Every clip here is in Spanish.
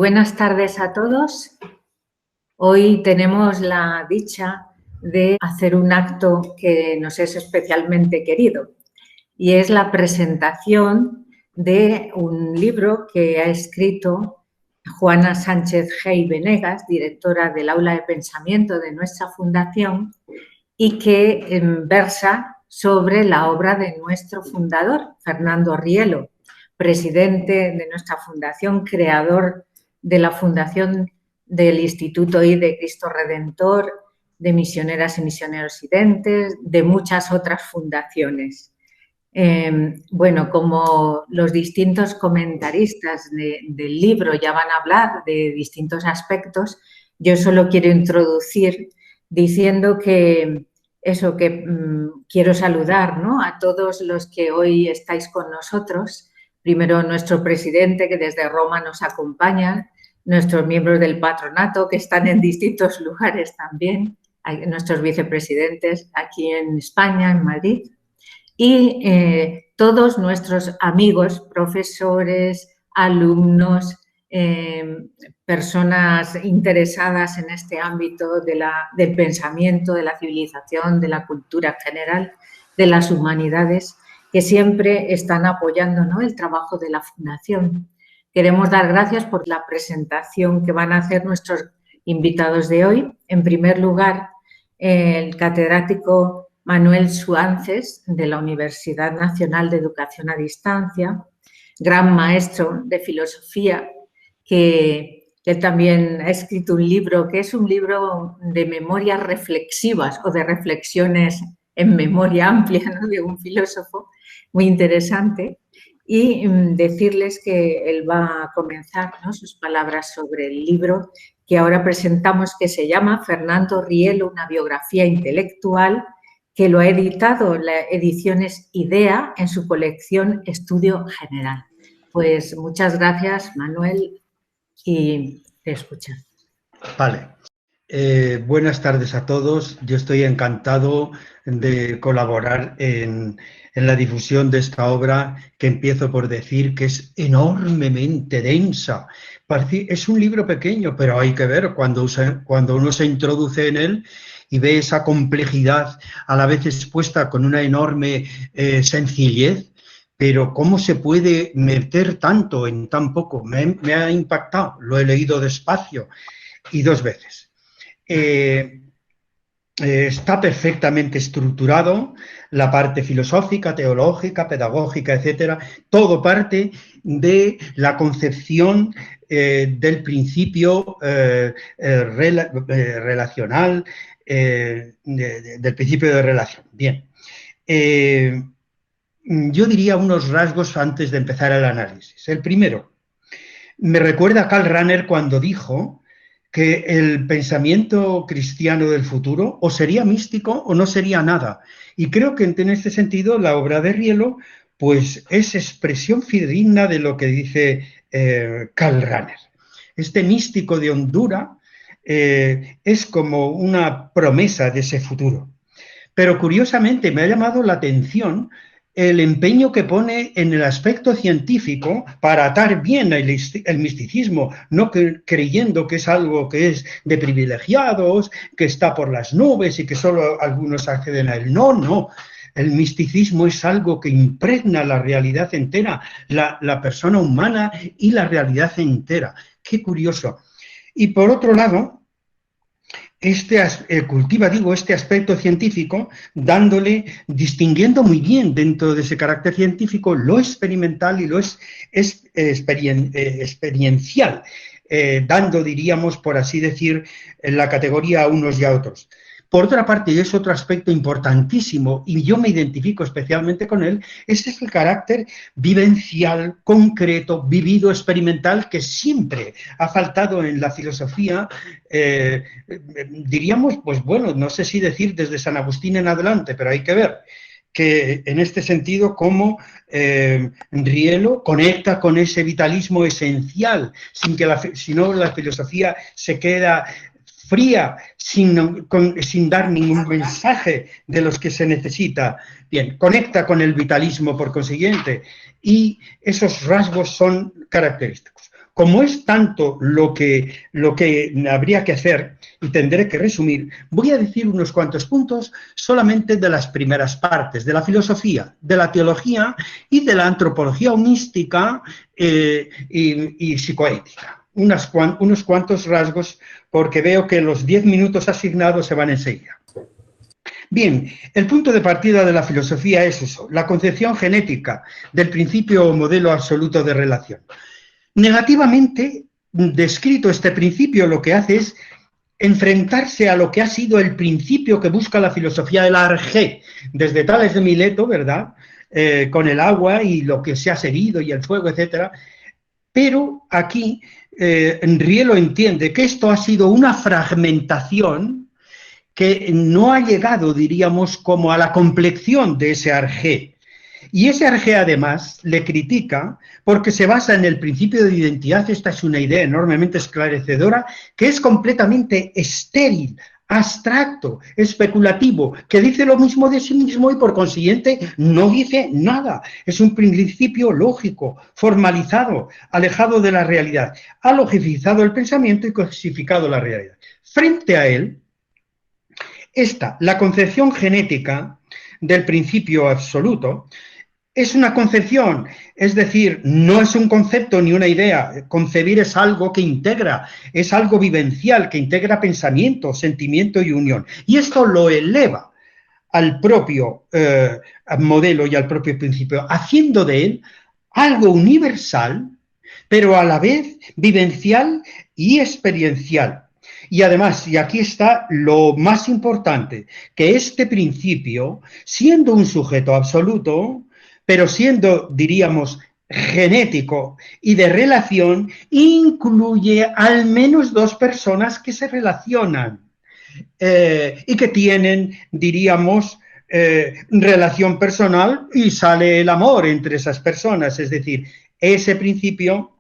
Buenas tardes a todos. Hoy tenemos la dicha de hacer un acto que nos es especialmente querido y es la presentación de un libro que ha escrito Juana Sánchez Gey Venegas, directora del Aula de Pensamiento de nuestra fundación, y que versa sobre la obra de nuestro fundador, Fernando Rielo, presidente de nuestra fundación, creador de la fundación del Instituto I de Cristo Redentor, de Misioneras y Misioneros Identes, de muchas otras fundaciones. Bueno, como los distintos comentaristas del libro ya van a hablar de distintos aspectos, yo solo quiero introducir diciendo que quiero saludar, ¿no?, a todos los que hoy estáis con nosotros. Primero, nuestro presidente, que desde Roma nos acompaña, nuestros miembros del patronato, que están en distintos lugares también, nuestros vicepresidentes aquí en España, en Madrid, y todos nuestros amigos, profesores, alumnos, personas interesadas en este ámbito del pensamiento, de la civilización, de la cultura en general, de las humanidades, que siempre están apoyando, ¿no?, el trabajo de la Fundación. Queremos dar gracias por la presentación que van a hacer nuestros invitados de hoy. En primer lugar, el catedrático Manuel Suances, de la Universidad Nacional de Educación a Distancia, gran maestro de filosofía, que también ha escrito un libro, que es un libro de memorias reflexivas o de reflexiones en memoria amplia, ¿no?, de un filósofo muy interesante. Y decirles que él va a comenzar, ¿no?, sus palabras sobre el libro que ahora presentamos, que se llama Fernando Rielo, una biografía intelectual, que lo ha editado la Ediciones IDEA en su colección Estudio General. Pues muchas gracias, Manuel, y te escucho. Vale. Buenas tardes a todos. Yo estoy encantado de colaborar en la difusión de esta obra, que empiezo por decir que es enormemente densa. Es un libro pequeño, pero hay que ver cuando uno se introduce en él y ve esa complejidad a la vez expuesta con una enorme sencillez. Pero ¿cómo se puede meter tanto en tan poco? Me ha impactado, lo he leído despacio y 2 veces. Está perfectamente estructurado, la parte filosófica, teológica, pedagógica, etcétera, todo parte de la concepción del principio relacional, del principio de relación. Bien. Yo diría unos rasgos antes de empezar el análisis. El primero, me recuerda a Karl Rahner cuando dijo que el pensamiento cristiano del futuro o sería místico o no sería nada. Y creo que en este sentido la obra de Rielo pues es expresión fidedigna de lo que dice Karl Rahner. Este místico de Honduras es como una promesa de ese futuro. Pero curiosamente me ha llamado la atención el empeño que pone en el aspecto científico para atar bien el misticismo, no creyendo que es algo que es de privilegiados, que está por las nubes y que solo algunos acceden a él. No, no. El misticismo es algo que impregna la realidad entera, la persona humana y la realidad entera. Qué curioso. Y por otro lado, cultiva, este aspecto científico, distinguiendo muy bien dentro de ese carácter científico lo experimental y lo experiencial, dando, diríamos, por así decir, la categoría a unos y a otros. Por otra parte, y es otro aspecto importantísimo, y yo me identifico especialmente con él, es el carácter vivencial, concreto, vivido, experimental, que siempre ha faltado en la filosofía, diríamos, pues bueno, no sé si decir desde San Agustín en adelante, pero hay que ver que en este sentido cómo Rielo conecta con ese vitalismo esencial, si no la filosofía se queda fría, sin dar ningún mensaje de los que se necesita. Bien, conecta con el vitalismo por consiguiente, y esos rasgos son característicos. como es tanto lo que habría que hacer y tendré que resumir, voy a decir unos cuantos puntos solamente de las primeras partes, de la filosofía, de la teología y de la antropología mística y psicoética. Unos cuantos rasgos, porque veo que los 10 minutos asignados se van enseguida. Bien, el punto de partida de la filosofía es eso, la concepción genética del principio o modelo absoluto de relación. Negativamente descrito este principio, lo que hace es enfrentarse a lo que ha sido el principio que busca la filosofía de la arjé, desde Tales de Mileto, ¿verdad?, con el agua y lo que se ha seguido y el fuego, etcétera. Pero aquí Rielo entiende que esto ha sido una fragmentación que no ha llegado, diríamos, como a la complexión de ese arjé. Y ese arjé, además, le critica porque se basa en el principio de identidad. Esta es una idea enormemente esclarecedora, que es completamente estéril, abstracto, especulativo, que dice lo mismo de sí mismo y por consiguiente no dice nada. Es un principio lógico, formalizado, alejado de la realidad. Ha logicizado el pensamiento y cosificado la realidad. Frente a él, la concepción genética del principio absoluto es una concepción, es decir, no es un concepto ni una idea. Concebir es algo que integra, es algo vivencial, que integra pensamiento, sentimiento y unión. Y esto lo eleva al propio modelo y al propio principio, haciendo de él algo universal, pero a la vez vivencial y experiencial. Y además, y aquí está lo más importante, que este principio, siendo un sujeto absoluto, pero siendo, diríamos, genético y de relación, incluye al menos dos personas que se relacionan y que tienen, diríamos, relación personal y sale el amor entre esas personas. Es decir, ese principio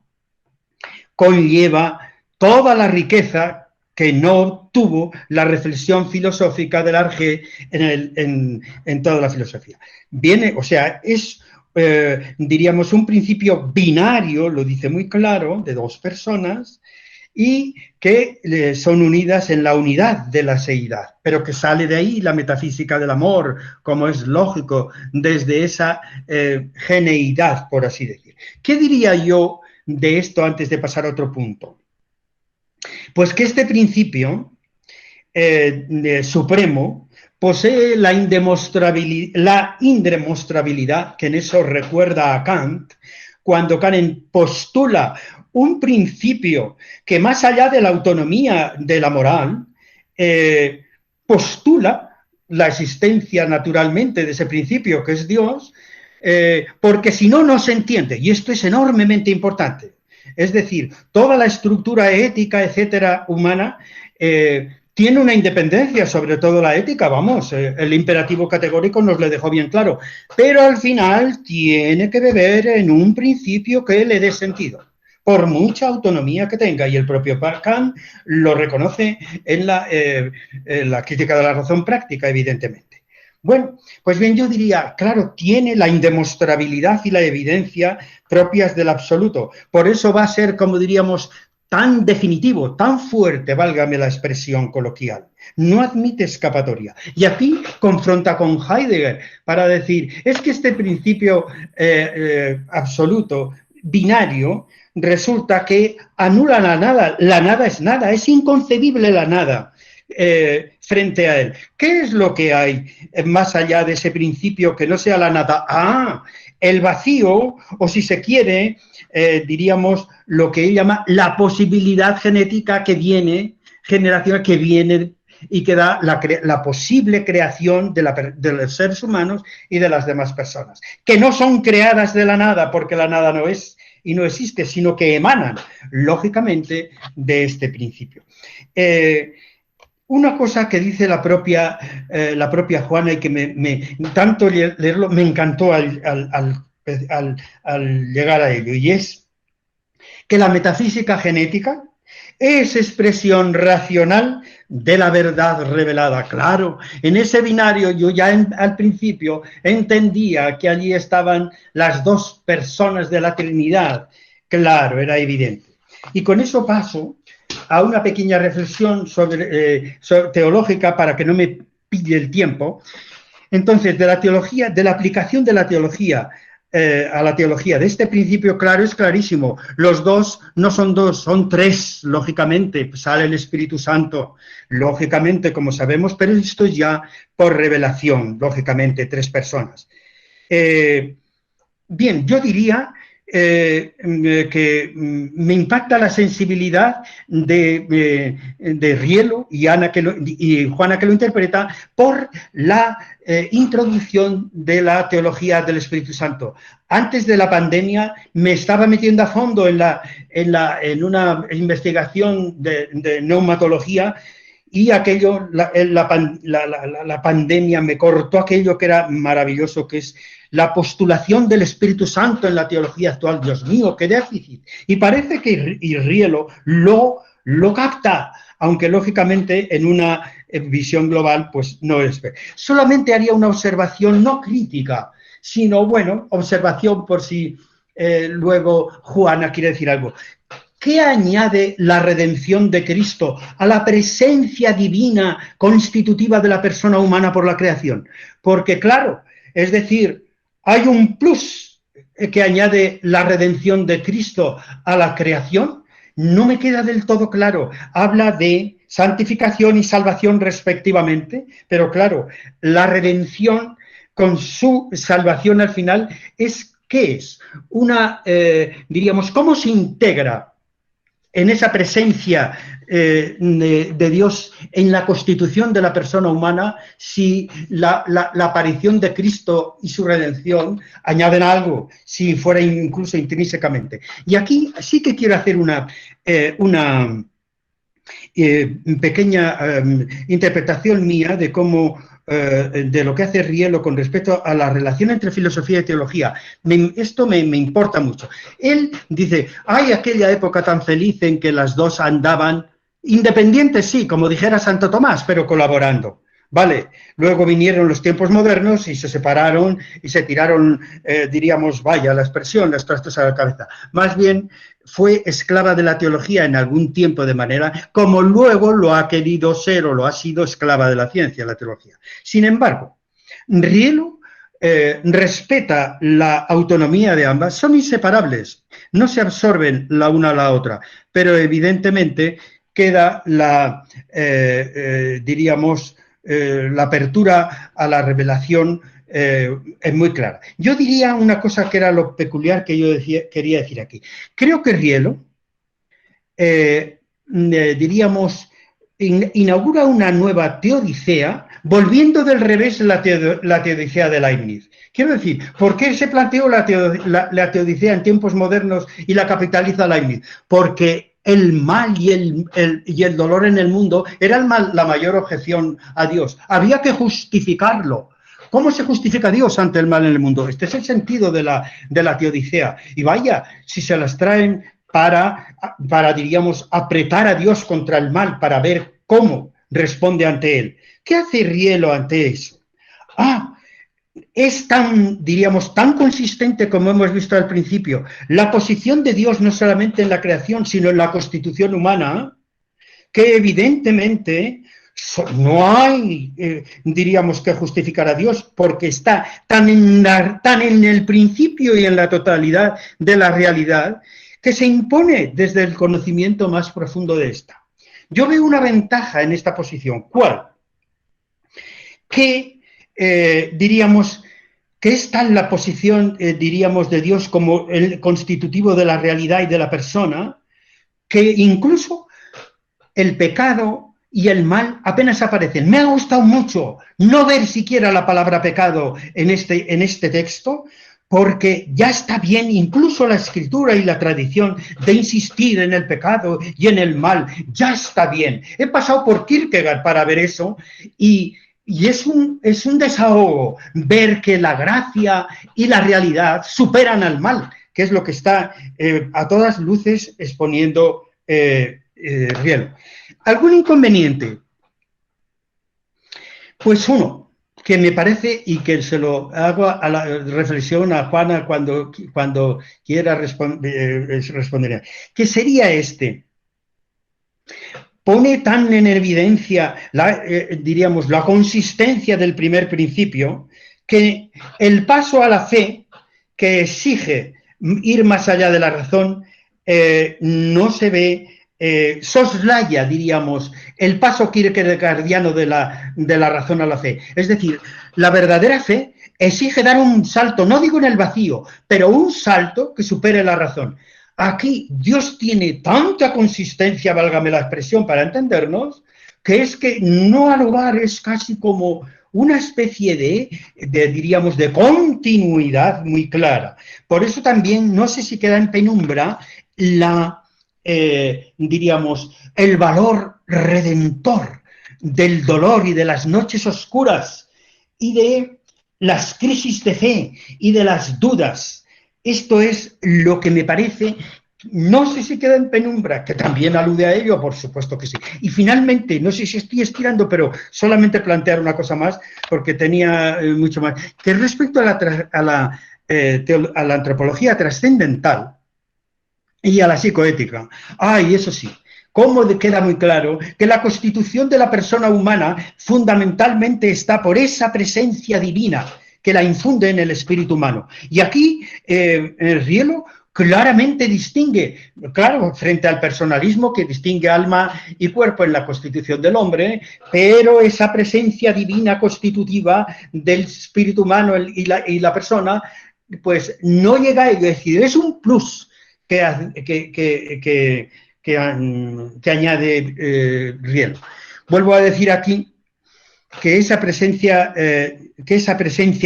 conlleva toda la riqueza que no tuvo la reflexión filosófica del arjé en toda la filosofía. Viene, o sea, es, diríamos, un principio binario, lo dice muy claro, de dos personas, y que son unidas en la unidad de la seidad, pero que sale de ahí la metafísica del amor, como es lógico, desde esa geneidad, por así decir. ¿Qué diría yo de esto antes de pasar a otro punto? Pues que este principio supremo posee la indemostrabilidad, que en eso recuerda a Kant, cuando Kant postula un principio que más allá de la autonomía de la moral, postula la existencia naturalmente de ese principio que es Dios, porque si no, no se entiende, y esto es enormemente importante. Es decir, toda la estructura ética, etcétera, humana, tiene una independencia, sobre todo la ética, vamos, el imperativo categórico nos lo dejó bien claro, pero al final tiene que beber en un principio que le dé sentido, por mucha autonomía que tenga, y el propio Kant lo reconoce en la crítica de la razón práctica, evidentemente. Bueno, pues bien, yo diría, claro, tiene la indemostrabilidad y la evidencia propias del absoluto. Por eso va a ser, como diríamos, tan definitivo, tan fuerte, válgame la expresión coloquial. No admite escapatoria. Y aquí confronta con Heidegger para decir, es que este principio absoluto, binario, resulta que anula la nada es nada, es inconcebible la nada. Frente a él. ¿Qué es lo que hay más allá de ese principio que no sea la nada? Ah, el vacío, o si se quiere, diríamos lo que él llama la posibilidad genética que viene, generacional que viene y que da la posible creación de los seres humanos y de las demás personas, que no son creadas de la nada, porque la nada no es y no existe, sino que emanan, lógicamente, de este principio. Una cosa que dice la propia Juana y que tanto leerlo me encantó al llegar a ello, y es que la metafísica genética es expresión racional de la verdad revelada. Claro, en ese binario yo ya al principio entendía que allí estaban las dos personas de la Trinidad. Claro, era evidente. Y con eso paso a una pequeña reflexión sobre teológica para que no me pille el tiempo. Entonces, de la teología, de la aplicación de la teología a la teología de este principio claro es clarísimo. Los dos no son dos, son tres, lógicamente. Sale el Espíritu Santo, lógicamente, como sabemos, pero esto es ya por revelación, lógicamente, tres personas. Bien, yo diría que me impacta la sensibilidad de Rielo y Juana, que lo interpreta, por la introducción de la teología del Espíritu Santo. Antes de la pandemia me estaba metiendo a fondo en una investigación de neumatología, y aquello, la pandemia me cortó aquello que era maravilloso, que es la postulación del Espíritu Santo en la teología actual. Dios mío, qué déficit. Y parece que Rielo lo capta, aunque lógicamente en una visión global pues no es. Solamente haría una observación no crítica, sino, bueno, observación por si luego Juana quiere decir algo. ¿Qué añade la redención de Cristo a la presencia divina constitutiva de la persona humana por la creación? Porque, claro, es decir, hay un plus que añade la redención de Cristo a la creación. No me queda del todo claro. Habla de santificación y salvación respectivamente, pero claro, la redención con su salvación al final es, ¿qué es? Diríamos, ¿cómo se integra en esa presencia de Dios en la constitución de la persona humana, si la aparición de Cristo y su redención añaden algo, si fuera incluso intrínsecamente? Y aquí sí que quiero hacer una pequeña interpretación mía de cómo de lo que hace Rielo con respecto a la relación entre filosofía y teología. Esto me importa mucho. Él dice, hay aquella época tan feliz en que las dos andaban independientes, sí, como dijera Santo Tomás, pero colaborando. Vale, luego vinieron los tiempos modernos y se separaron y se tiraron, diríamos, vaya, la expresión, las trastos a la cabeza. Más bien fue esclava de la teología en algún tiempo, de manera como luego lo ha querido ser o lo ha sido esclava de la ciencia, la teología. Sin embargo, Rielo respeta la autonomía de ambas, son inseparables, no se absorben la una a la otra, pero evidentemente queda diríamos, la apertura a la revelación es muy clara. Yo diría una cosa que era lo peculiar que yo quería decir aquí. Creo que Rielo, diríamos, inaugura una nueva teodicea, volviendo del revés la teodicea de Leibniz. Quiero decir, ¿por qué se planteó la teodicea en tiempos modernos y la capitaliza Leibniz? Porque el mal y el dolor en el mundo era la mayor objeción a Dios. Había que justificarlo. ¿Cómo se justifica Dios ante el mal en el mundo? Este es el sentido de la teodicea. Y vaya, si se las traen para, diríamos, apretar a Dios contra el mal, para ver cómo responde ante él. ¿Qué hace Rielo ante eso? Es tan, diríamos, tan consistente como hemos visto al principio, la posición de Dios no solamente en la creación, sino en la constitución humana, que evidentemente no hay, diríamos, que justificar a Dios, porque está tan en el principio y en la totalidad de la realidad, que se impone desde el conocimiento más profundo de esta. Yo veo una ventaja en esta posición. ¿Cuál? Que diríamos que está en la posición, diríamos, de Dios como el constitutivo de la realidad y de la persona, que incluso el pecado y el mal apenas aparecen. Me ha gustado mucho no ver siquiera la palabra pecado en este texto, porque ya está bien, incluso la escritura y la tradición, de insistir en el pecado y en el mal, ya está bien. He pasado por Kierkegaard para ver eso, y es un desahogo ver que la gracia y la realidad superan al mal, que es lo que está a todas luces exponiendo Rielo. ¿Algún inconveniente? Pues uno, que me parece, y que se lo hago a la reflexión a Juana cuando quiera responder, que sería este. Pone tan en evidencia, diríamos, la consistencia del primer principio, que el paso a la fe, que exige ir más allá de la razón, no se ve, soslaya, diríamos, el paso kierkegaardiano de la razón a la fe. Es decir, la verdadera fe exige dar un salto, no digo en el vacío, pero un salto que supere la razón. Aquí Dios tiene tanta consistencia, válgame la expresión, para entendernos, que es que no ha lugar, es casi como una especie diríamos, de continuidad muy clara. Por eso también, no sé si queda en penumbra, diríamos, el valor redentor del dolor y de las noches oscuras y de las crisis de fe y de las dudas. Esto es lo que me parece, no sé si queda en penumbra, que también alude a ello, por supuesto que sí. Y finalmente, no sé si estoy estirando, pero solamente plantear una cosa más, porque tenía mucho más, que respecto a la antropología trascendental y a la psicoética. Y eso sí, cómo queda muy claro que la constitución de la persona humana fundamentalmente está por esa presencia divina que la infunde en el espíritu humano. Y aquí el Rielo claramente distingue, claro, frente al personalismo que distingue alma y cuerpo en la constitución del hombre, pero esa presencia divina constitutiva del espíritu humano y la persona, pues no llega a ello, es decir, es un plus que añade Rielo. Vuelvo a decir aquí que esa presencia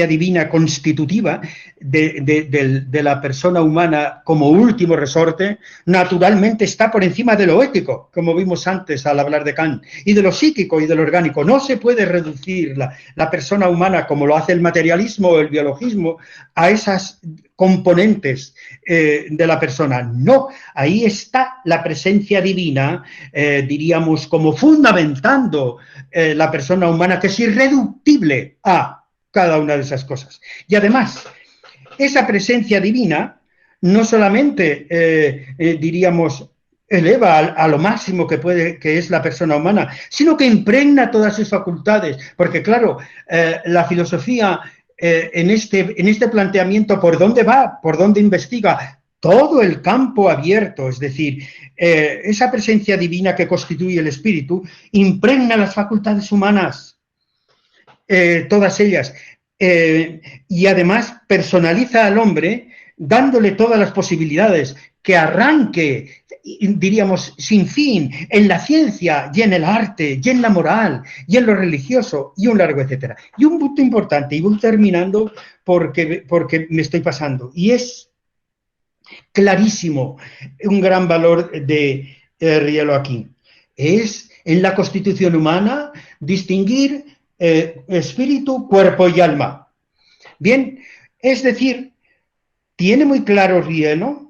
divina constitutiva de la persona humana como último resorte, naturalmente está por encima de lo ético, como vimos antes al hablar de Kant, y de lo psíquico y de lo orgánico. No se puede reducir la persona humana, como lo hace el materialismo o el biologismo, a esas componentes de la persona. No, ahí está la presencia divina, diríamos, como fundamentando la persona humana, que es irreductible a cada una de esas cosas. Y además, esa presencia divina no solamente, diríamos, eleva a lo máximo que es la persona humana, sino que impregna todas sus facultades, porque claro, la filosofía en este planteamiento, ¿por dónde va? ¿Por dónde investiga? Todo el campo abierto, es decir, esa presencia divina que constituye el espíritu, impregna las facultades humanas, todas ellas, y además personaliza al hombre, dándole todas las posibilidades, que arranque, diríamos, sin fin, en la ciencia y en el arte y en la moral y en lo religioso y un largo etcétera. Y un punto importante, y voy terminando porque me estoy pasando, y es clarísimo un gran valor de Rielo aquí, es en la constitución humana distinguir espíritu, cuerpo y alma. Bien, es decir, tiene muy claro Rielo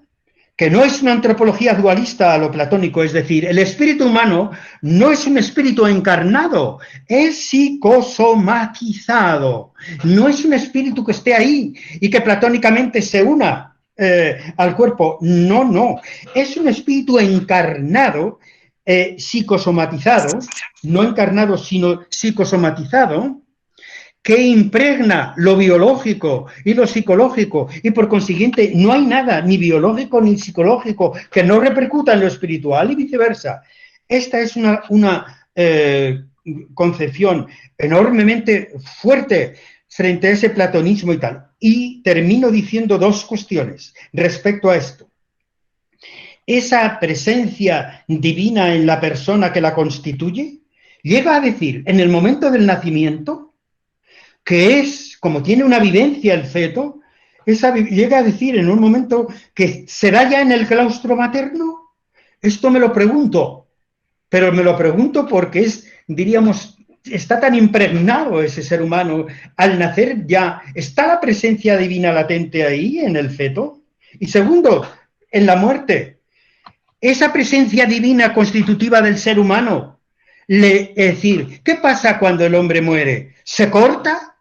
que no es una antropología dualista a lo platónico, es decir, el espíritu humano no es un espíritu encarnado, es psicosomatizado, no es un espíritu que esté ahí y que platónicamente se una al cuerpo, no, es un espíritu encarnado, psicosomatizado, no encarnado sino psicosomatizado, que impregna lo biológico y lo psicológico, y por consiguiente no hay nada, ni biológico ni psicológico, que no repercuta en lo espiritual y viceversa. Esta es una concepción enormemente fuerte frente a ese platonismo y tal. Y termino diciendo dos cuestiones respecto a esto. Esa presencia divina en la persona que la constituye, llega a decir, en el momento del nacimiento, que es, como tiene una vivencia el feto, llega a decir en un momento que será ya en el claustro materno. Esto me lo pregunto, pero me lo pregunto porque es, diríamos, está tan impregnado ese ser humano al nacer ya. ¿Está la presencia divina latente ahí en el feto? Y segundo, en la muerte, esa presencia divina constitutiva del ser humano, es decir, ¿qué pasa cuando el hombre muere? ¿Se corta?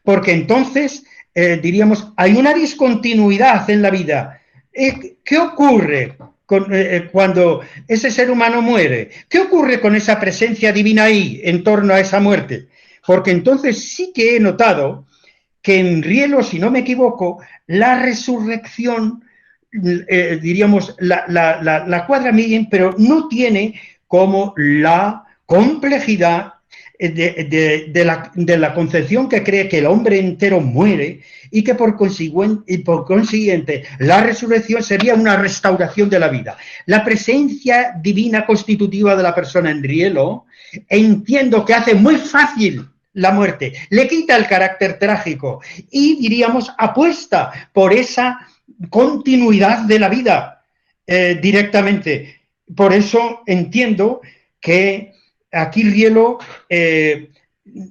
porque entonces, diríamos, hay una discontinuidad en la vida. ¿Qué ocurre cuando ese ser humano muere? ¿Qué ocurre con esa presencia divina ahí, en torno a esa muerte? Porque entonces sí que he notado que en Rielo, si no me equivoco, la resurrección, diríamos, la cuadra bien, pero no tiene como la complejidad de la concepción que cree que el hombre entero muere y que por consiguiente la resurrección sería una restauración de la vida. La presencia divina constitutiva de la persona en Rielo, entiendo que hace muy fácil la muerte, le quita el carácter trágico y, diríamos, apuesta por esa continuidad de la vida directamente. Por eso entiendo que aquí Rielo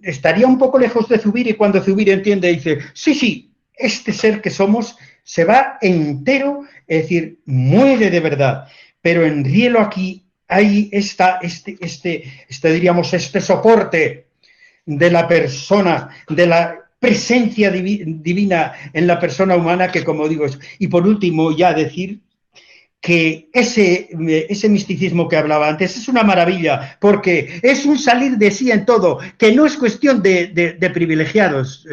estaría un poco lejos de Zubiri, y cuando Zubiri entiende dice, sí, este ser que somos se va entero, es decir, muere de verdad. Pero en Rielo aquí hay diríamos, este soporte de la persona, de la presencia divina en la persona humana, que, como digo, y por último ya decir que ese misticismo que hablaba antes es una maravilla, porque es un salir de sí en todo, que no es cuestión de privilegiados,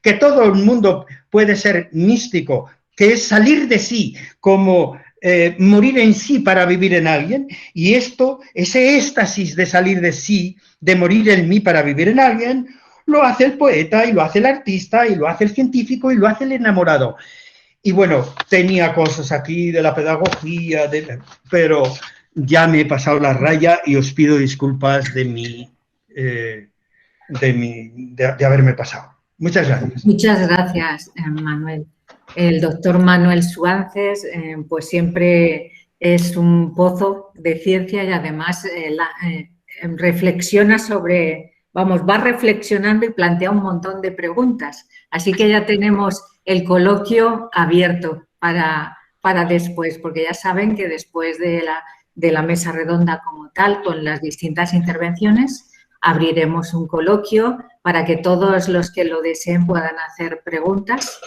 que todo el mundo puede ser místico, que es salir de sí, como morir en sí para vivir en alguien, y ese éxtasis de salir de sí, de morir en mí para vivir en alguien, lo hace el poeta, y lo hace el artista, y lo hace el científico, y lo hace el enamorado. Y bueno, tenía cosas aquí de la pedagogía, pero ya me he pasado la raya y os pido disculpas de haberme pasado. Muchas gracias. Muchas gracias, Manuel. El doctor Manuel Suárez, pues siempre es un pozo de ciencia y además reflexiona sobre, va reflexionando y plantea un montón de preguntas. Así que ya tenemos el coloquio abierto para después, porque ya saben que después de la mesa redonda como tal, con las distintas intervenciones, abriremos un coloquio para que todos los que lo deseen puedan hacer preguntas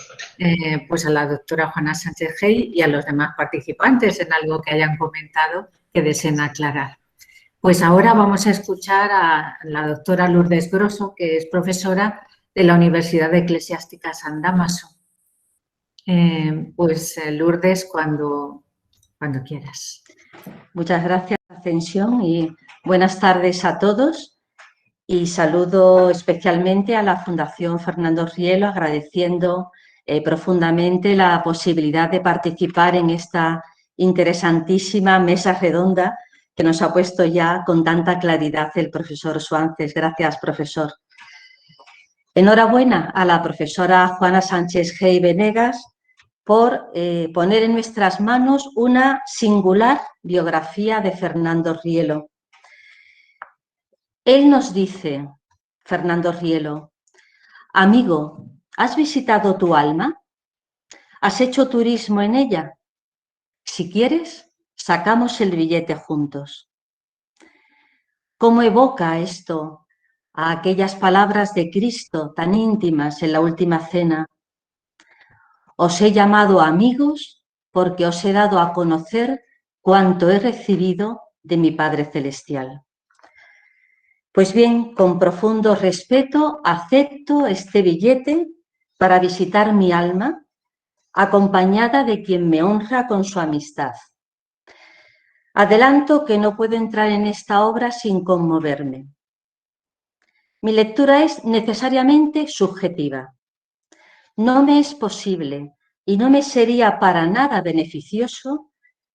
pues a la doctora Juana Sánchez Gey y a los demás participantes en algo que hayan comentado que deseen aclarar. Pues ahora vamos a escuchar a la doctora Lourdes Grosso, que es profesora de la Universidad Eclesiástica San Dámaso. Lourdes, cuando quieras. Muchas gracias, Ascensión, y buenas tardes a todos. Y saludo especialmente a la Fundación Fernando Rielo, agradeciendo profundamente la posibilidad de participar en esta interesantísima mesa redonda que nos ha puesto ya con tanta claridad el profesor Suárez. Gracias, profesor. Enhorabuena a la profesora Juana Sánchez Gey Venegas por poner en nuestras manos una singular biografía de Fernando Rielo. Él nos dice, Fernando Rielo, amigo, ¿has visitado tu alma? ¿Has hecho turismo en ella? Si quieres, sacamos el billete juntos. ¿Cómo evoca esto a aquellas palabras de Cristo tan íntimas en la última cena? Os he llamado amigos porque os he dado a conocer cuanto he recibido de mi Padre Celestial. Pues bien, con profundo respeto acepto este billete para visitar mi alma, acompañada de quien me honra con su amistad. Adelanto que no puedo entrar en esta obra sin conmoverme. Mi lectura es necesariamente subjetiva. No me es posible y no me sería para nada beneficioso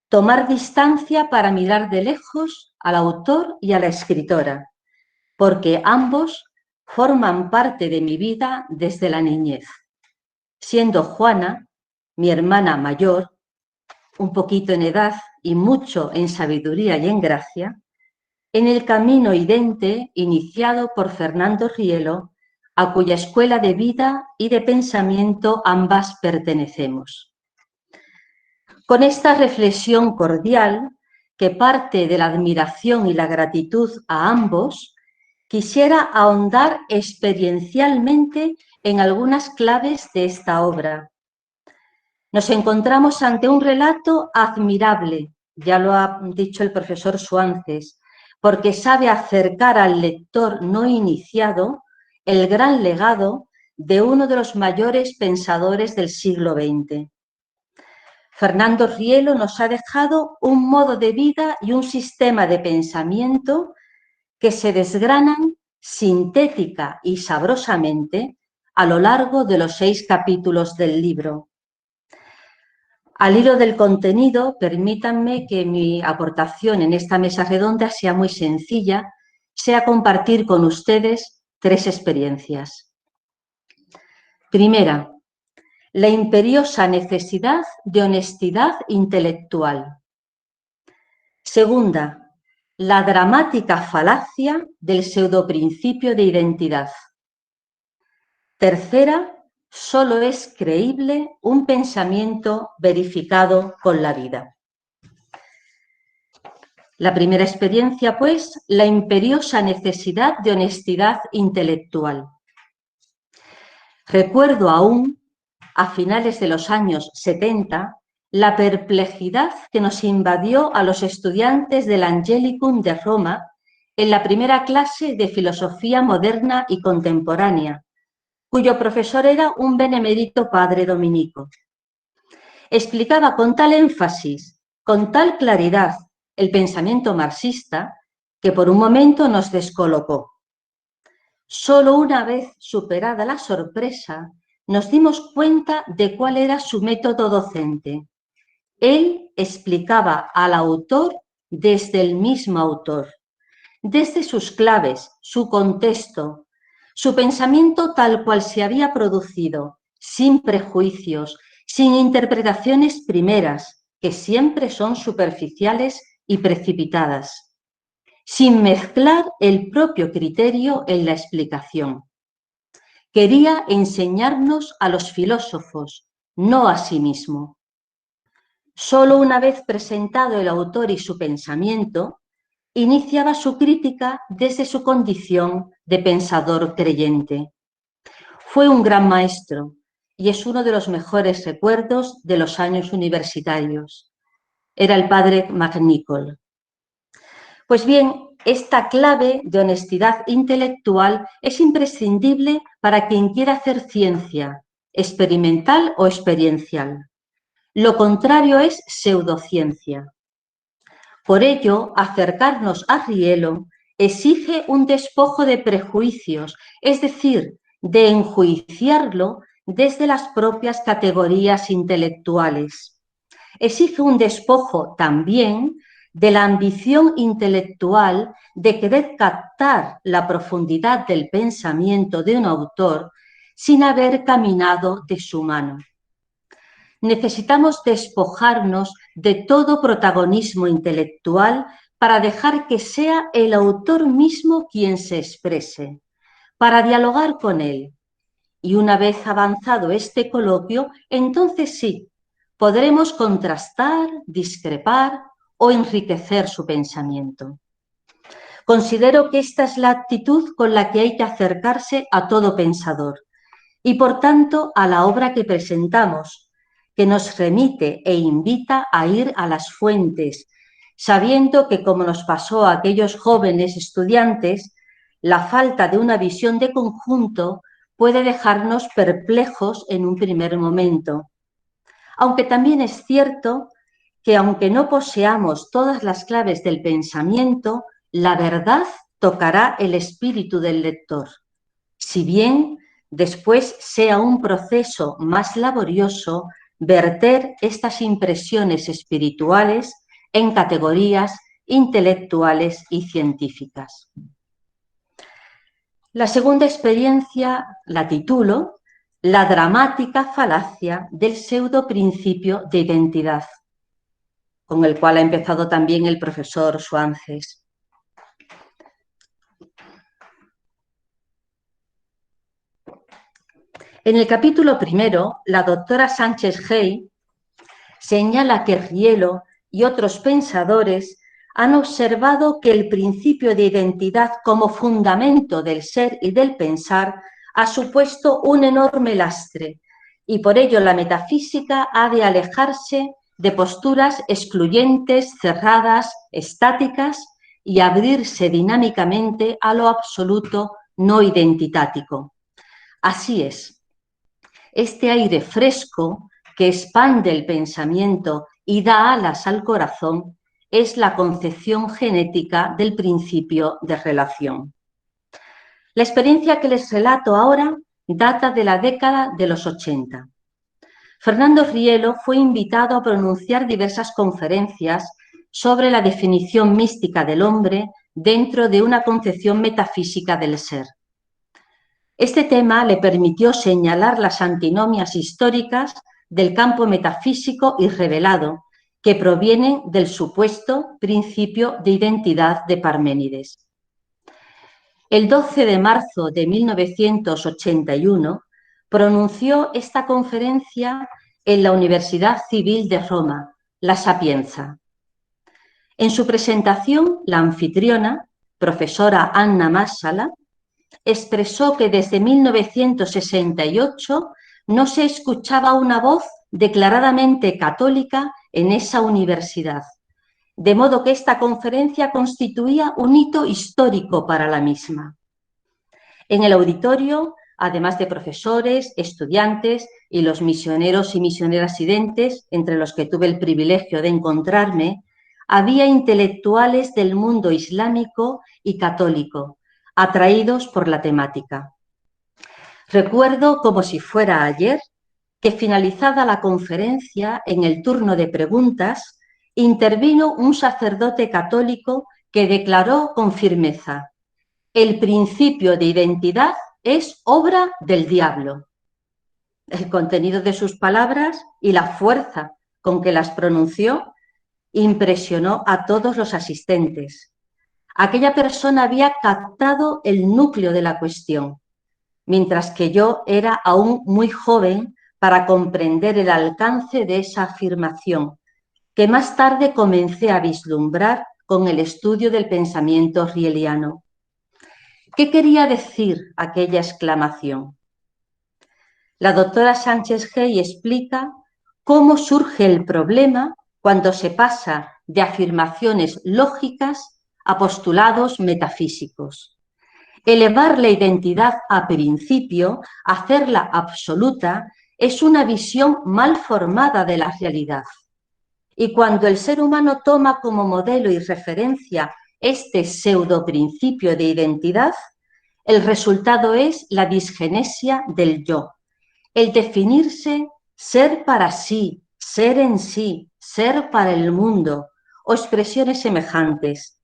tomar distancia para mirar de lejos al autor y a la escritora, porque ambos forman parte de mi vida desde la niñez, siendo Juana, mi hermana mayor, un poquito en edad y mucho en sabiduría y en gracia, en el camino idente iniciado por Fernando Rielo, a cuya escuela de vida y de pensamiento ambas pertenecemos. Con esta reflexión cordial, que parte de la admiración y la gratitud a ambos, quisiera ahondar experiencialmente en algunas claves de esta obra. Nos encontramos ante un relato admirable, ya lo ha dicho el profesor Suances, porque sabe acercar al lector no iniciado el gran legado de uno de los mayores pensadores del siglo XX. Fernando Rielo nos ha dejado un modo de vida y un sistema de pensamiento que se desgranan sintética y sabrosamente a lo largo de los 6 capítulos del libro. Al hilo del contenido, permítanme que mi aportación en esta mesa redonda sea muy sencilla, sea compartir con ustedes 3 experiencias. Primera, la imperiosa necesidad de honestidad intelectual. Segunda, la dramática falacia del pseudoprincipio de identidad. Tercera, solo es creíble un pensamiento verificado con la vida. La primera experiencia, pues, la imperiosa necesidad de honestidad intelectual. Recuerdo aún, a finales de los años 70, la perplejidad que nos invadió a los estudiantes del Angelicum de Roma en la primera clase de filosofía moderna y contemporánea, cuyo profesor era un benemérito padre dominico. Explicaba con tal énfasis, con tal claridad, el pensamiento marxista, que por un momento nos descolocó. Solo una vez superada la sorpresa, nos dimos cuenta de cuál era su método docente. Él explicaba al autor desde el mismo autor, desde sus claves, su contexto, su pensamiento tal cual se había producido, sin prejuicios, sin interpretaciones primeras, que siempre son superficiales y precipitadas, sin mezclar el propio criterio en la explicación. Quería enseñarnos a los filósofos, no a sí mismo. Solo una vez presentado el autor y su pensamiento, iniciaba su crítica desde su condición de pensador creyente. Fue un gran maestro y es uno de los mejores recuerdos de los años universitarios. Era el padre McNichol. Pues bien, esta clave de honestidad intelectual es imprescindible para quien quiera hacer ciencia, experimental o experiencial. Lo contrario es pseudociencia. Por ello, acercarnos a Rielo exige un despojo de prejuicios, es decir, de enjuiciarlo desde las propias categorías intelectuales. Exige un despojo también de la ambición intelectual de querer captar la profundidad del pensamiento de un autor sin haber caminado de su mano. Necesitamos despojarnos de todo protagonismo intelectual para dejar que sea el autor mismo quien se exprese, para dialogar con él. Y una vez avanzado este coloquio, entonces sí, podremos contrastar, discrepar o enriquecer su pensamiento. Considero que esta es la actitud con la que hay que acercarse a todo pensador y, por tanto, a la obra que presentamos, que nos remite e invita a ir a las fuentes, sabiendo que, como nos pasó a aquellos jóvenes estudiantes, la falta de una visión de conjunto puede dejarnos perplejos en un primer momento. Aunque también es cierto que, aunque no poseamos todas las claves del pensamiento, la verdad tocará el espíritu del lector, si bien después sea un proceso más laborioso verter estas impresiones espirituales en categorías intelectuales y científicas. La segunda experiencia la titulo La dramática falacia del pseudoprincipio de identidad, con el cual ha empezado también el profesor Suances. En el capítulo primero, la doctora Sánchez Gey señala que Rielo y otros pensadores han observado que el principio de identidad como fundamento del ser y del pensar ha supuesto un enorme lastre y por ello la metafísica ha de alejarse de posturas excluyentes, cerradas, estáticas y abrirse dinámicamente a lo absoluto no identitático. Así es, este aire fresco que expande el pensamiento y da alas al corazón es la concepción genética del principio de relación. La experiencia que les relato ahora data de la década de los 80. Fernando Rielo fue invitado a pronunciar diversas conferencias sobre la definición mística del hombre dentro de una concepción metafísica del ser. Este tema le permitió señalar las antinomias históricas del campo metafísico y revelado, que provienen del supuesto principio de identidad de Parménides. El 12 de marzo de 1981 pronunció esta conferencia en la Universidad Civil de Roma, La Sapienza. En su presentación, la anfitriona, profesora Anna Massala, expresó que desde 1968 no se escuchaba una voz declaradamente católica en esa universidad, de modo que esta conferencia constituía un hito histórico para la misma. En el auditorio, además de profesores, estudiantes y los misioneros y misioneras residentes, entre los que tuve el privilegio de encontrarme, había intelectuales del mundo islámico y católico, atraídos por la temática. Recuerdo, como si fuera ayer, que finalizada la conferencia, en el turno de preguntas, intervino un sacerdote católico que declaró con firmeza: el principio de identidad es obra del diablo. El contenido de sus palabras y la fuerza con que las pronunció impresionó a todos los asistentes. Aquella persona había captado el núcleo de la cuestión, mientras que yo era aún muy joven para comprender el alcance de esa afirmación, que más tarde comencé a vislumbrar con el estudio del pensamiento rieliano. ¿Qué quería decir aquella exclamación? La doctora Sánchez Gey explica cómo surge el problema cuando se pasa de afirmaciones lógicas a postulados metafísicos. Elevar la identidad a principio, hacerla absoluta, es una visión mal formada de la realidad. Y cuando el ser humano toma como modelo y referencia este pseudoprincipio de identidad, el resultado es la disgenesia del yo, el definirse ser para sí, ser en sí, ser para el mundo o expresiones semejantes.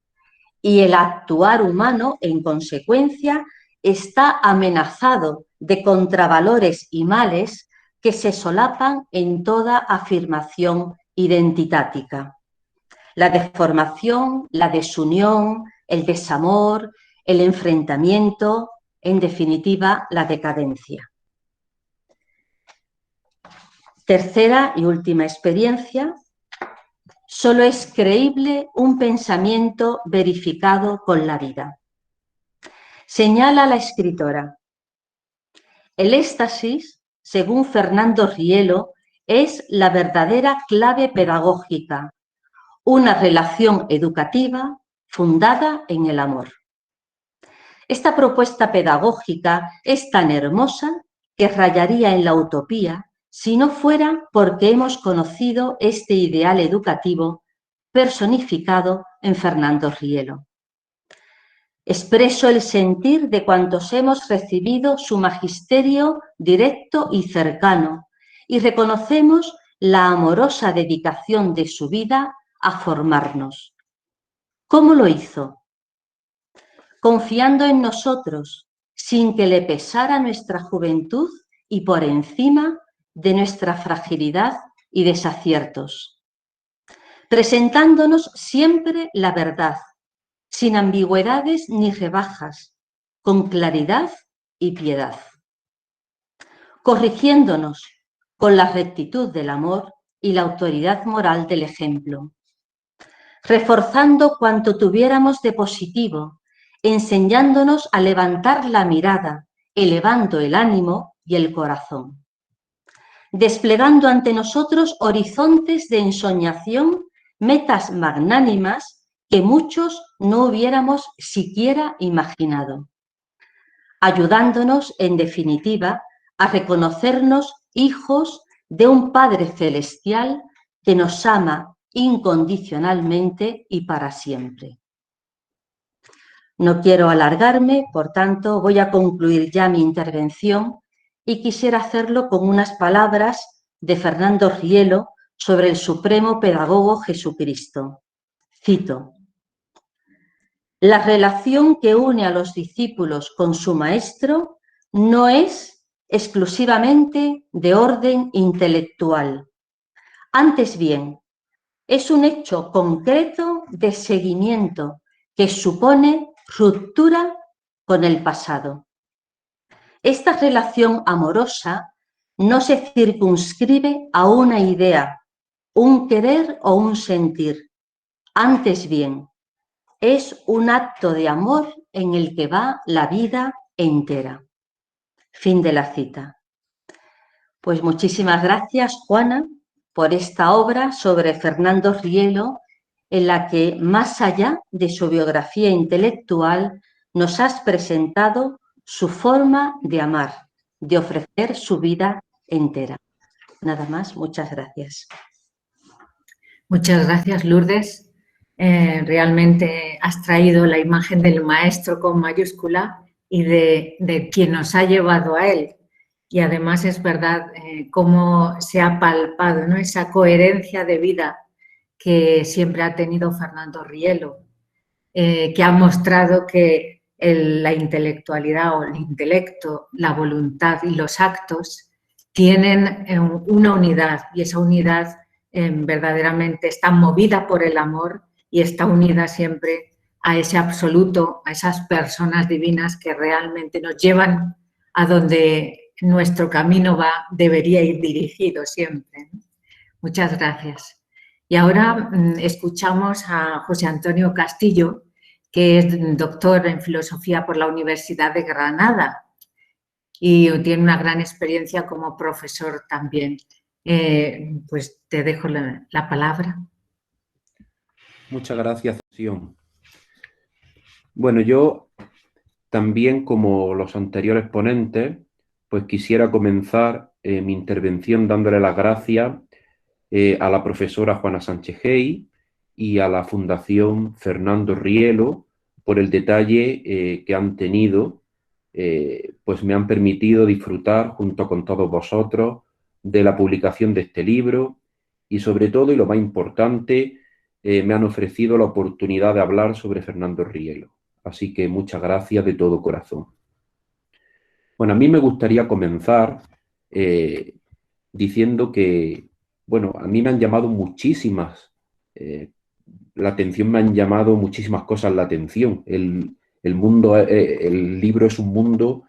Y el actuar humano, en consecuencia, está amenazado de contravalores y males que se solapan en toda afirmación identitática. La deformación, la desunión, el desamor, el enfrentamiento, en definitiva, la decadencia. Tercera y última experiencia. Solo es creíble un pensamiento verificado con la vida. Señala la escritora: el éxtasis, según Fernando Rielo, es la verdadera clave pedagógica, una relación educativa fundada en el amor. Esta propuesta pedagógica es tan hermosa que rayaría en la utopía si no fuera porque hemos conocido este ideal educativo personificado en Fernando Rielo. Expreso el sentir de cuantos hemos recibido su magisterio directo y cercano y reconocemos la amorosa dedicación de su vida a formarnos. ¿Cómo lo hizo? Confiando en nosotros, sin que le pesara nuestra juventud y por encima de nuestra fragilidad y desaciertos. Presentándonos siempre la verdad, sin ambigüedades ni rebajas, con claridad y piedad. Corrigiéndonos con la rectitud del amor y la autoridad moral del ejemplo. reforzando cuanto tuviéramos de positivo, enseñándonos a levantar la mirada, elevando el ánimo y el corazón, desplegando ante nosotros horizontes de ensoñación, metas magnánimas que muchos no hubiéramos siquiera imaginado, ayudándonos, en definitiva, a reconocernos hijos de un Padre Celestial que nos ama incondicionalmente y para siempre. No quiero alargarme, por tanto, voy a concluir ya mi intervención y quisiera hacerlo con unas palabras de Fernando Rielo sobre el Supremo Pedagogo Jesucristo. Cito: la relación que une a los discípulos con su Maestro no es exclusivamente de orden intelectual. Antes bien, es un hecho concreto de seguimiento que supone ruptura con el pasado. Esta relación amorosa no se circunscribe a una idea, un querer o un sentir. Antes bien, es un acto de amor en el que va la vida entera. Fin de la cita. Pues muchísimas gracias, Juana, por esta obra sobre Fernando Rielo, en la que, más allá de su biografía intelectual, nos has presentado su forma de amar, de ofrecer su vida entera. Nada más, muchas gracias. Muchas gracias, Lourdes. Realmente has traído la imagen del maestro con mayúscula y de quien nos ha llevado a él. Y además es verdad cómo se ha palpado, ¿no?, esa coherencia de vida que siempre ha tenido Fernando Rielo, que ha mostrado que la intelectualidad o el intelecto, la voluntad y los actos tienen una unidad, y esa unidad verdaderamente está movida por el amor y está unida siempre a ese absoluto, a esas personas divinas que realmente nos llevan a donde nuestro camino debería ir dirigido siempre. Muchas gracias. Y ahora escuchamos a José Antonio Castillo, que es doctor en filosofía por la Universidad de Granada y tiene una gran experiencia como profesor también. Pues te dejo la palabra. Muchas gracias, Sion. Bueno, yo también, como los anteriores ponentes, pues quisiera comenzar mi intervención dándole las gracias a la profesora Juana Sánchez Gey y a la Fundación Fernando Rielo por el detalle que han tenido, pues me han permitido disfrutar junto con todos vosotros de la publicación de este libro y sobre todo, y lo más importante, me han ofrecido la oportunidad de hablar sobre Fernando Rielo. Así que muchas gracias de todo corazón. Bueno, a mí me gustaría comenzar diciendo que, bueno, a mí me han llamado muchísimas, la atención, me han llamado muchísimas cosas la atención. El libro es un mundo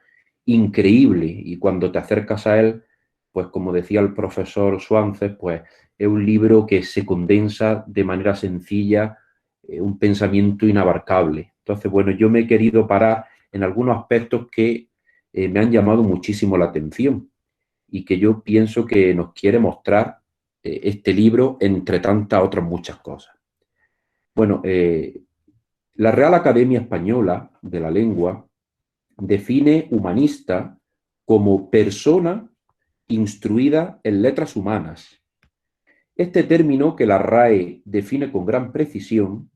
increíble y cuando te acercas a él, pues como decía el profesor Suárez, pues es un libro que se condensa de manera sencilla, un pensamiento inabarcable. Entonces, bueno, yo me he querido parar en algunos aspectos que me han llamado muchísimo la atención y que yo pienso que nos quiere mostrar este libro, entre tantas otras muchas cosas. Bueno, la Real Academia Española de la Lengua define humanista como persona instruida en letras humanas. Este término, que la RAE define con gran precisión,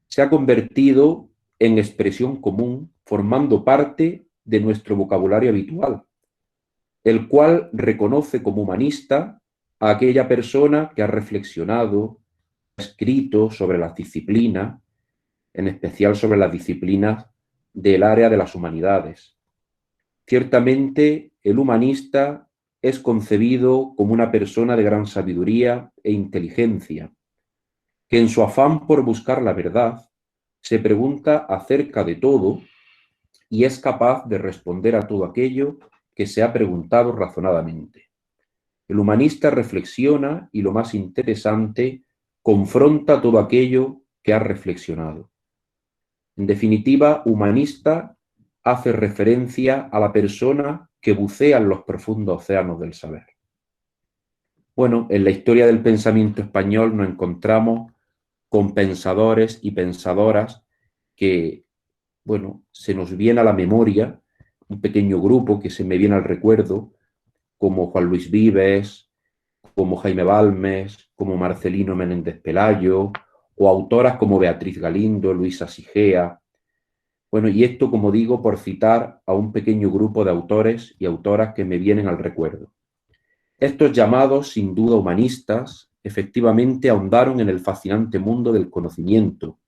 se ha convertido en expresión común, formando parte de nuestro vocabulario habitual, el cual reconoce como humanista a aquella persona que ha reflexionado, ha escrito sobre las disciplinas, en especial sobre las disciplinas del área de las humanidades. Ciertamente, el humanista es concebido como una persona de gran sabiduría e inteligencia, que en su afán por buscar la verdad se pregunta acerca de todo y es capaz de responder a todo aquello que se ha preguntado razonadamente. El humanista reflexiona y, lo más interesante, confronta todo aquello que ha reflexionado. En definitiva, humanista hace referencia a la persona que bucea en los profundos océanos del saber. Bueno, en la historia del pensamiento español nos encontramos con pensadores y pensadoras que, bueno, se nos viene a la memoria un pequeño grupo que se me viene al recuerdo, como Juan Luis Vives, como Jaime Balmes, como Marcelino Menéndez Pelayo, o autoras como Beatriz Galindo, Luisa Sigea. Bueno, y esto, como digo, por citar a un pequeño grupo de autores y autoras que me vienen al recuerdo. Estos llamados, sin duda humanistas, efectivamente ahondaron en el fascinante mundo del conocimiento,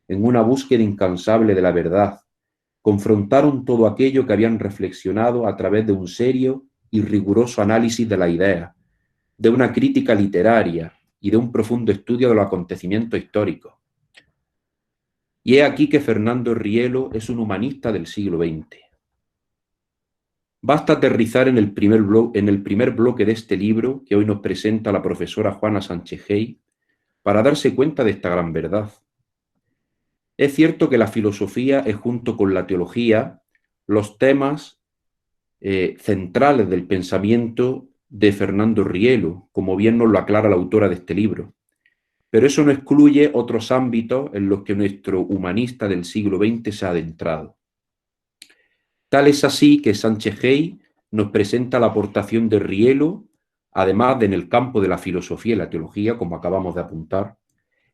en una búsqueda incansable de la verdad, confrontaron todo aquello que habían reflexionado a través de un serio y riguroso análisis de la idea, de una crítica literaria y de un profundo estudio de los acontecimientos históricos. Y he aquí que Fernando Rielo es un humanista del siglo XX. Basta aterrizar en el primer bloque de este libro que hoy nos presenta la profesora Juana Sánchez Gey para darse cuenta de esta gran verdad. Es cierto que la filosofía es, junto con la teología, los temas centrales del pensamiento de Fernando Rielo, como bien nos lo aclara la autora de este libro. Pero eso no excluye otros ámbitos en los que nuestro humanista del siglo XX se ha adentrado. Tal es así que Sánchez Gey nos presenta la aportación de Rielo, además de en el campo de la filosofía y la teología, como acabamos de apuntar,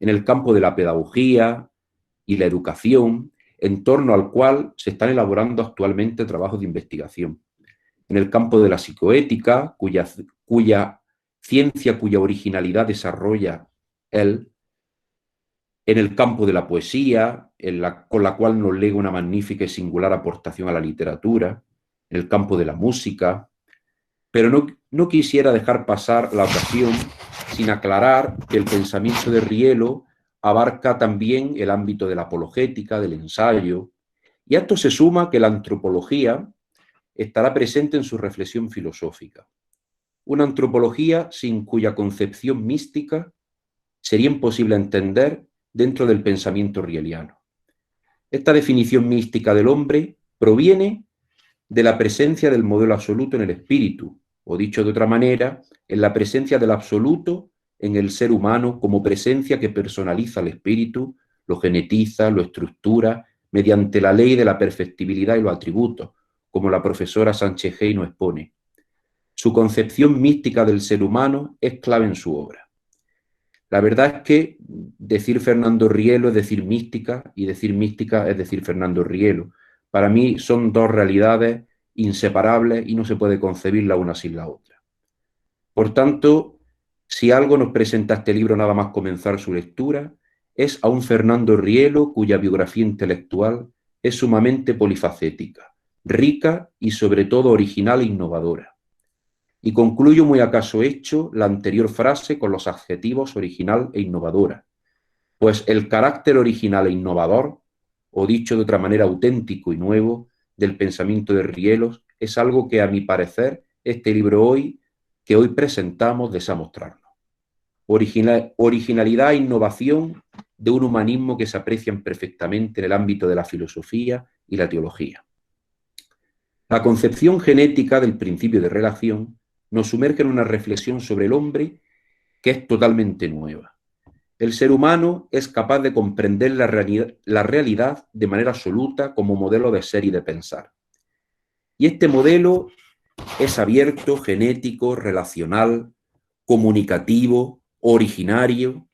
en el campo de la pedagogía y la educación, en torno al cual se están elaborando actualmente trabajos de investigación. En el campo de la psicoética, cuya ciencia, cuya originalidad desarrolla él, en el campo de la poesía, con la cual nos lega una magnífica y singular aportación a la literatura, en el campo de la música, pero no quisiera dejar pasar la ocasión sin aclarar que el pensamiento de Rielo abarca también el ámbito de la apologética, del ensayo, y a esto se suma que la antropología estará presente en su reflexión filosófica. Una antropología sin cuya concepción mística sería imposible entender dentro del pensamiento rieliano. Esta definición mística del hombre proviene de la presencia del modelo absoluto en el espíritu, o dicho de otra manera, en la presencia del absoluto en el ser humano como presencia que personaliza el espíritu, lo genetiza, lo estructura, mediante la ley de la perfectibilidad y los atributos, como la profesora Sánchez Gey nos expone. Su concepción mística del ser humano es clave en su obra. La verdad es que decir Fernando Rielo es decir mística, y decir mística es decir Fernando Rielo. Para mí son dos realidades inseparables y no se puede concebir la una sin la otra. Por tanto, si algo nos presenta este libro nada más comenzar su lectura, es a un Fernando Rielo cuya biografía intelectual es sumamente polifacética, rica y sobre todo original e innovadora. Y concluyo muy acaso hecho la anterior frase con los adjetivos original e innovadora, pues el carácter original e innovador, o dicho de otra manera auténtico y nuevo, del pensamiento de Rielo es algo que a mi parecer este libro que hoy presentamos desea mostrarnos. Originalidad e innovación de un humanismo que se aprecian perfectamente en el ámbito de la filosofía y la teología. La concepción genética del principio de relación nos sumerge en una reflexión sobre el hombre que es totalmente nueva. El ser humano es capaz de comprender la realidad de manera absoluta como modelo de ser y de pensar. Y este modelo es abierto, genético, relacional, comunicativo, originario.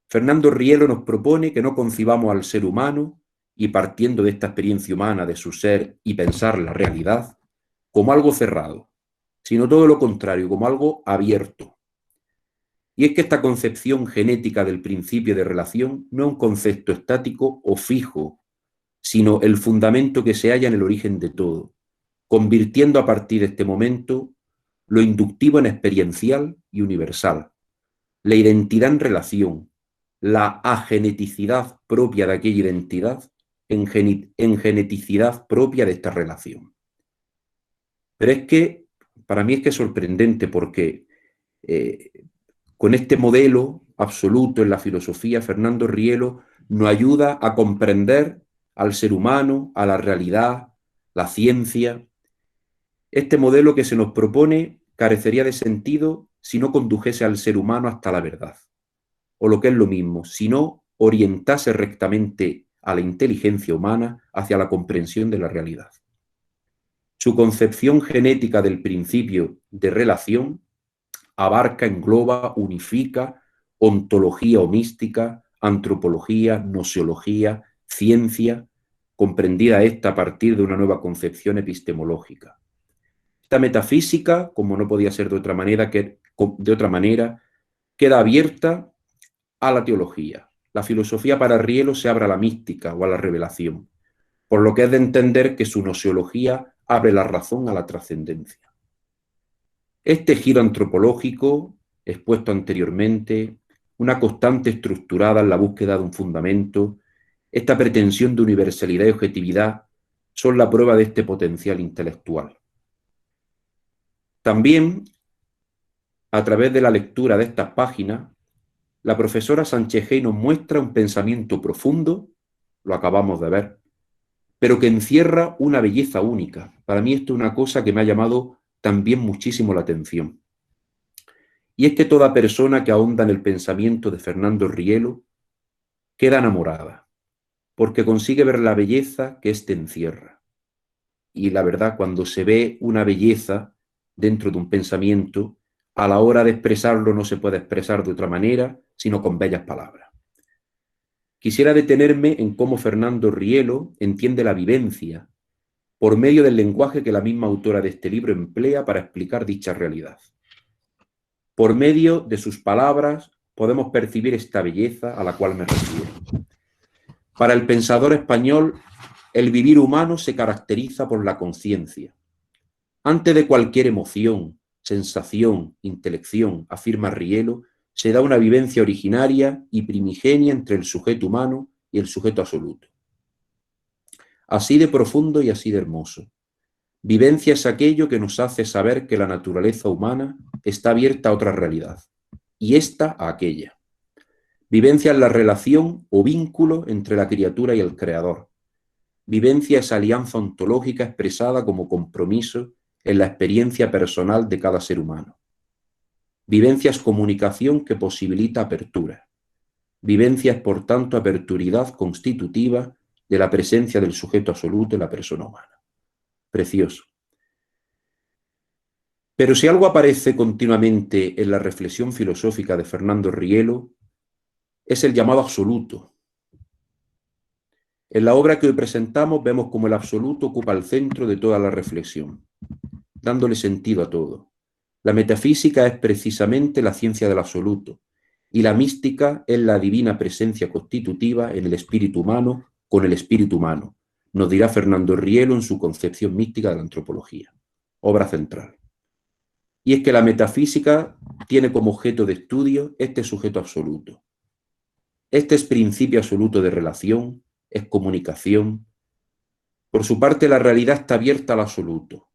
Fernando Rielo nos propone que no concibamos al ser humano, y partiendo de esta experiencia humana de su ser y pensar la realidad, como algo cerrado, sino todo lo contrario, como algo abierto. Y es que esta concepción genética del principio de relación no es un concepto estático o fijo, sino el fundamento que se halla en el origen de todo, convirtiendo a partir de este momento lo inductivo en experiencial y universal, la identidad en relación, la ageneticidad propia de aquella identidad en geneticidad propia de esta relación. Pero es que, para mí es sorprendente porque con este modelo absoluto en la filosofía, Fernando Rielo nos ayuda a comprender al ser humano, a la realidad, la ciencia. Este modelo que se nos propone carecería de sentido si no condujese al ser humano hasta la verdad, o lo que es lo mismo, si no orientase rectamente a la inteligencia humana hacia la comprensión de la realidad. Su concepción genética del principio de relación abarca, engloba, unifica ontología o mística, antropología, gnoseología, ciencia, comprendida esta a partir de una nueva concepción epistemológica. Esta metafísica, como no podía ser de otra manera, queda abierta a la teología. La filosofía para Rielo se abre a la mística o a la revelación, por lo que es de entender que su gnoseología abre la razón a la trascendencia. Este giro antropológico, expuesto anteriormente, una constante estructurada en la búsqueda de un fundamento, esta pretensión de universalidad y objetividad son la prueba de este potencial intelectual. También, a través de la lectura de estas páginas, la profesora Sánchez Gey nos muestra un pensamiento profundo, lo acabamos de ver, pero que encierra una belleza única. Para mí esto es una cosa que me ha llamado también muchísimo la atención. Y es que toda persona que ahonda en el pensamiento de Fernando Rielo queda enamorada, porque consigue ver la belleza que éste encierra. Y la verdad, cuando se ve una belleza dentro de un pensamiento, a la hora de expresarlo no se puede expresar de otra manera, sino con bellas palabras. Quisiera detenerme en cómo Fernando Rielo entiende la vivencia por medio del lenguaje que la misma autora de este libro emplea para explicar dicha realidad. Por medio de sus palabras podemos percibir esta belleza a la cual me refiero. Para el pensador español, el vivir humano se caracteriza por la conciencia. Antes de cualquier emoción, sensación, intelección, afirma Rielo, se da una vivencia originaria y primigenia entre el sujeto humano y el sujeto absoluto. Así de profundo y así de hermoso. Vivencia es aquello que nos hace saber que la naturaleza humana está abierta a otra realidad, y esta a aquella. Vivencia es la relación o vínculo entre la criatura y el creador. Vivencia es alianza ontológica expresada como compromiso en la experiencia personal de cada ser humano. Vivencia es comunicación que posibilita apertura. Vivencia es, por tanto, aperturidad constitutiva de la presencia del sujeto absoluto en la persona humana. Precioso. Pero si algo aparece continuamente en la reflexión filosófica de Fernando Rielo, es el llamado absoluto. En la obra que hoy presentamos vemos cómo el absoluto ocupa el centro de toda la reflexión, dándole sentido a todo. La metafísica es precisamente la ciencia del absoluto, y la mística es la divina presencia constitutiva en el espíritu humano con el espíritu humano, nos dirá Fernando Rielo en su concepción mística de la antropología, obra central. Y es que la metafísica tiene como objeto de estudio este sujeto absoluto. Este es principio absoluto de relación, es comunicación. Por su parte, la realidad está abierta al absoluto,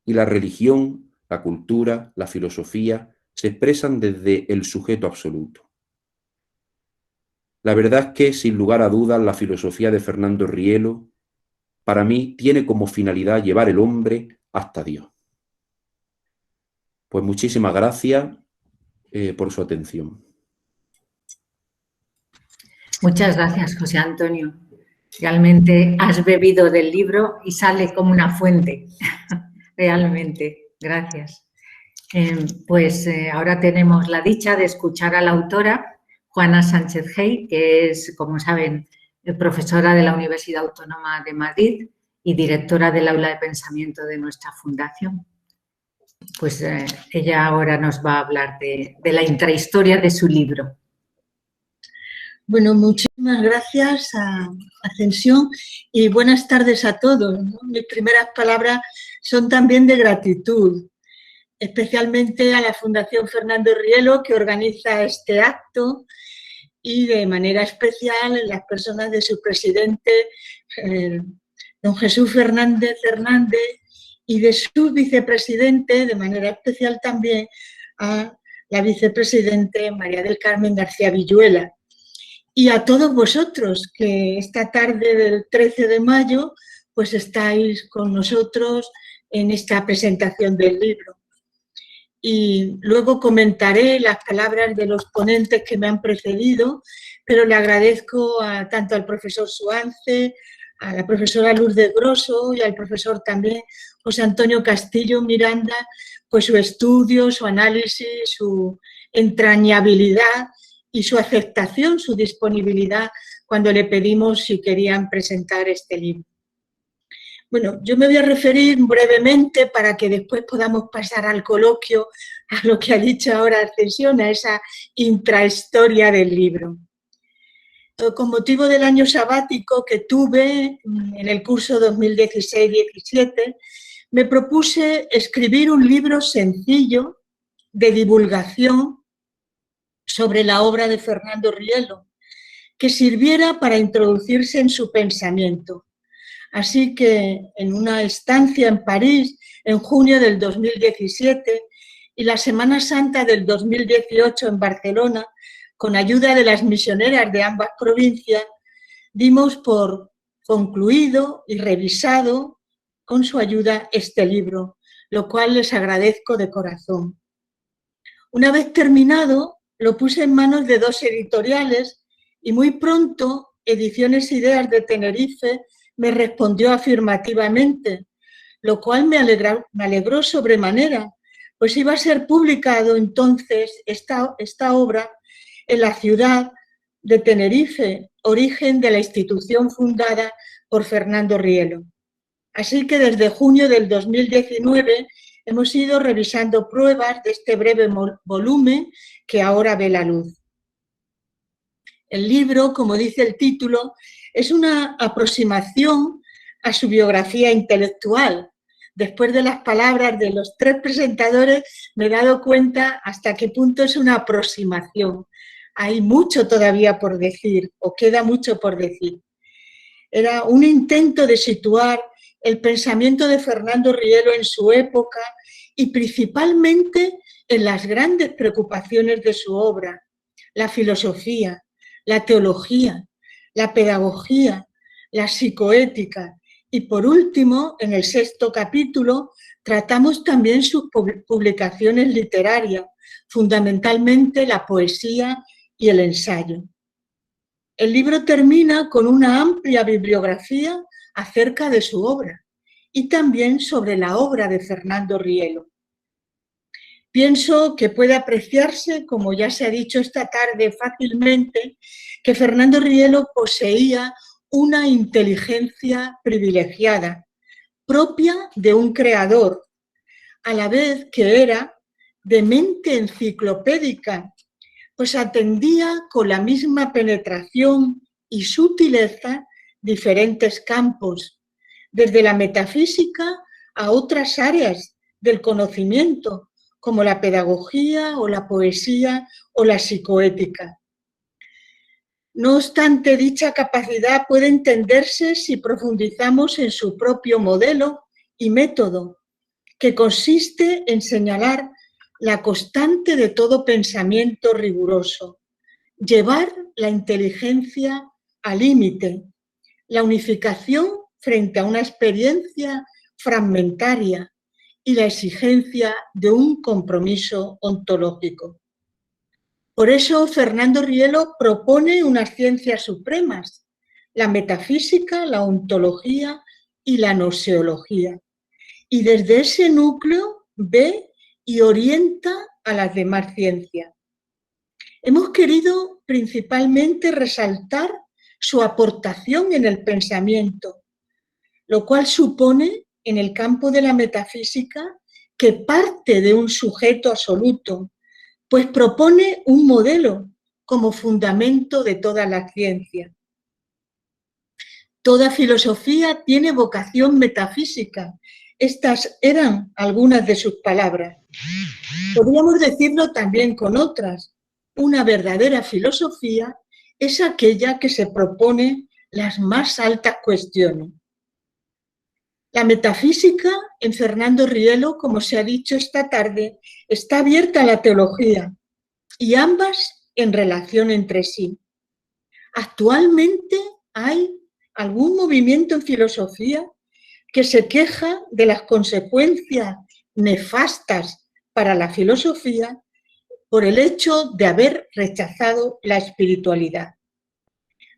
y la religión, la cultura, la filosofía se expresan desde el sujeto absoluto. La verdad es que, sin lugar a dudas, la filosofía de Fernando Rielo, para mí, tiene como finalidad llevar el hombre hasta Dios. Pues muchísimas gracias por su atención. Muchas gracias, José Antonio. Realmente has bebido del libro y sale como una fuente. Realmente, gracias. Ahora tenemos la dicha de escuchar a la autora, Juana Sánchez Gey, que es, como saben, profesora de la Universidad Autónoma de Madrid y directora del Aula de Pensamiento de nuestra fundación. Pues ella ahora nos va a hablar de la intrahistoria de su libro. Bueno, muchísimas gracias a Ascensión y buenas tardes a todos, ¿no? Mis primeras palabras son también de gratitud, especialmente a la Fundación Fernando Rielo, que organiza este acto, y de manera especial en las personas de su presidente, don Jesús Fernández Hernández, y de su vicepresidente, de manera especial también a la vicepresidente María del Carmen García Villuela. y a todos vosotros que esta tarde del 13 de mayo pues estáis con nosotros en esta presentación del libro. Y luego comentaré las palabras de los ponentes que me han precedido, pero le agradezco tanto al profesor Suance, a la profesora Lourdes Grosso y al profesor también José Antonio Castillo Miranda, pues su estudio, su análisis, su entrañabilidad y su aceptación, su disponibilidad cuando le pedimos si querían presentar este libro. Bueno, yo me voy a referir brevemente para que después podamos pasar al coloquio, a lo que ha dicho ahora Ascensión, a esa intrahistoria del libro. Con motivo del año sabático que tuve en el curso 2016-17, me propuse escribir un libro sencillo de divulgación sobre la obra de Fernando Rielo, que sirviera para introducirse en su pensamiento. Así que en una estancia en París, en junio del 2017, y la Semana Santa del 2018 en Barcelona, con ayuda de las misioneras de ambas provincias, dimos por concluido y revisado con su ayuda este libro, lo cual les agradezco de corazón. Una vez terminado, lo puse en manos de 2 editoriales y muy pronto Ediciones Ideas de Tenerife me respondió afirmativamente, lo cual me alegró sobremanera, pues iba a ser publicado entonces esta obra en la ciudad de Tenerife, origen de la institución fundada por Fernando Rielo. Así que desde junio del 2019 hemos ido revisando pruebas de este breve volumen que ahora ve la luz. El libro, como dice el título, es una aproximación a su biografía intelectual. Después de las palabras de los 3 presentadores me he dado cuenta hasta qué punto es una aproximación. Hay mucho todavía por decir, o queda mucho por decir. Era un intento de situar el pensamiento de Fernando Rielo en su época y principalmente en las grandes preocupaciones de su obra, la filosofía, la teología, la pedagogía, la psicoética y, por último, en el 6º capítulo, tratamos también sus publicaciones literarias, fundamentalmente la poesía y el ensayo. El libro termina con una amplia bibliografía acerca de su obra y también sobre la obra de Fernando Rielo. Pienso que puede apreciarse, como ya se ha dicho esta tarde fácilmente, que Fernando Rielo poseía una inteligencia privilegiada, propia de un creador, a la vez que era de mente enciclopédica, pues atendía con la misma penetración y sutileza diferentes campos, desde la metafísica a otras áreas del conocimiento, como la pedagogía o la poesía o la psicoética. No obstante, dicha capacidad puede entenderse si profundizamos en su propio modelo y método, que consiste en señalar la constante de todo pensamiento riguroso, llevar la inteligencia al límite, la unificación frente a una experiencia fragmentaria y la exigencia de un compromiso ontológico. Por eso Fernando Rielo propone unas ciencias supremas, la metafísica, la ontología y la gnoseología. Y desde ese núcleo ve y orienta a las demás ciencias. Hemos querido principalmente resaltar su aportación en el pensamiento, lo cual supone, en el campo de la metafísica, que parte de un sujeto absoluto, pues propone un modelo como fundamento de toda la ciencia. Toda filosofía tiene vocación metafísica. Estas eran algunas de sus palabras. Podríamos decirlo también con otras. Una verdadera filosofía es aquella que se propone las más altas cuestiones. La metafísica, en Fernando Rielo, como se ha dicho esta tarde, está abierta a la teología y ambas en relación entre sí. Actualmente hay algún movimiento en filosofía que se queja de las consecuencias nefastas para la filosofía por el hecho de haber rechazado la espiritualidad.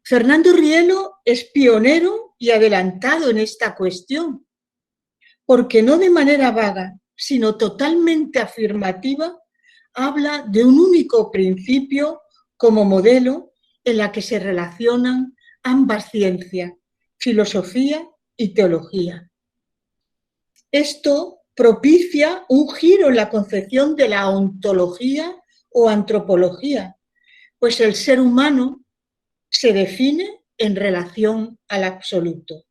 Fernando Rielo es pionero y adelantado en esta cuestión, porque no de manera vaga, sino totalmente afirmativa, habla de un único principio como modelo en la que se relacionan ambas ciencias, filosofía y teología. Esto propicia un giro en la concepción de la ontología o antropología, pues el ser humano se define en relación al absoluto.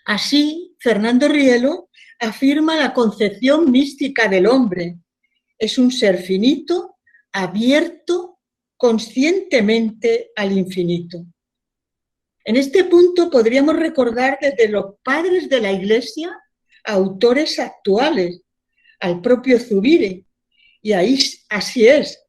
Así, Fernando Rielo afirma la concepción mística del hombre. Es un ser finito, abierto conscientemente al infinito. En este punto podríamos recordar desde los padres de la Iglesia a autores actuales, al propio Zubiri, y ahí así es.